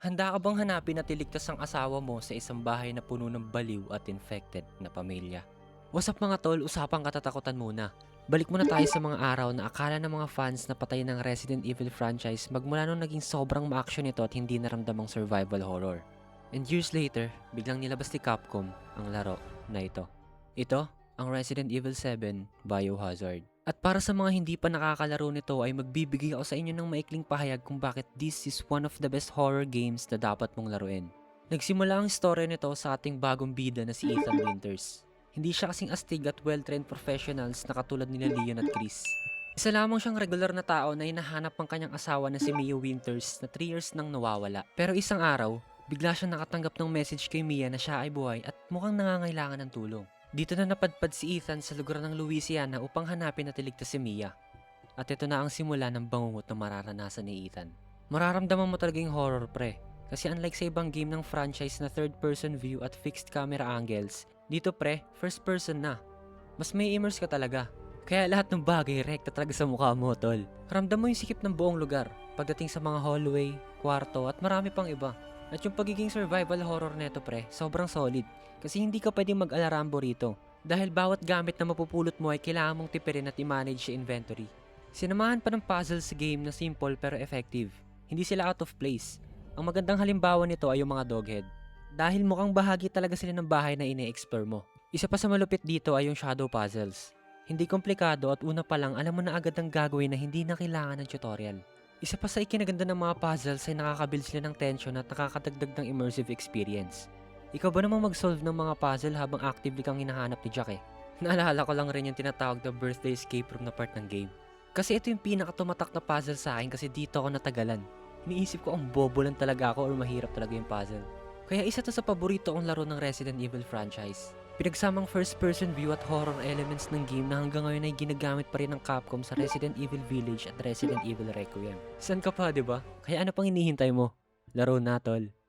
Handa ka bang hanapin at iligtas ang asawa mo sa isang bahay na puno ng baliw at infected na pamilya? What's up mga tol, usapang katatakutan muna. Balik muna tayo sa mga araw na akala ng mga fans na patay ng Resident Evil franchise magmula nung naging sobrang ma-action ito at hindi naramdamang survival horror. And years later, biglang nilabas ni Capcom ang laro na ito. Ito, ang Resident Evil 7 Biohazard. At para sa mga hindi pa nakakalaro nito ay magbibigay ako sa inyo ng maikling pahayag kung bakit this is one of the best horror games na dapat mong laruin. Nagsimula ang story nito sa ating bagong bida na si Ethan Winters. Hindi siya kasing astig at well-trained professionals na katulad nila Leon at Chris. Isa lamang siyang regular na tao na hinahanap ang kanyang asawa na si Mia Winters na 3 years nang nawawala. Pero isang araw, bigla siyang nakatanggap ng message kay Mia na siya ay buhay at mukhang nangangailangan ng tulong. Dito na napadpad si Ethan sa lugar ng Louisiana upang hanapin at iligtas si Mia. At ito na ang simula ng bangungot na mararanasan ni Ethan. Mararamdaman mo talaga yung horror pre. Kasi unlike sa ibang game ng franchise na third person view at fixed camera angles, dito pre, first person na. Mas may immerse ka talaga. Kaya lahat ng bagay rekta talaga sa mukha mo tol. Ramdam mo yung sikip ng buong lugar pagdating sa mga hallway, kwarto at marami pang iba. At yung pagiging survival horror neto pre, sobrang solid. Kasi hindi ka pwedeng mag-alarambo rito. Dahil bawat gamit na mapupulot mo ay kailangan mong tipirin at i-manage sa inventory. Sinamahan pa ng puzzle sa game na simple pero effective. Hindi sila out of place. Ang magandang halimbawa nito ay yung mga doghead. Dahil mukhang bahagi talaga sila ng bahay na ine-explore mo. Isa pa sa malupit dito ay yung shadow puzzles. Hindi komplikado at una pa lang alam mo na agad ang gagawin na hindi na kailangan ng tutorial. Isa pa sa ikinaganda ng mga puzzles ay nakakabuild sila ng tension at nakakadagdag ng immersive experience. Ikaw ba namang mag-solve ng mga puzzle habang actively kang hinahanap ni Jack eh? Naalala ko lang rin yung tinatawag na birthday escape room na part ng game. Kasi ito yung pinakatumatak na puzzle sa akin kasi dito ako natagalan. Iniisip ko ang bobo lang talaga ako or mahirap talaga yung puzzle. Kaya isa to sa paborito kong laro ng Resident Evil franchise. Pinagsamang first-person view at horror elements ng game na hanggang ngayon ay ginagamit pa rin ng Capcom sa Resident Evil Village at Resident Evil Requiem. San ka pa, di ba? Kaya ano pang hinihintay mo? Laro na, tol.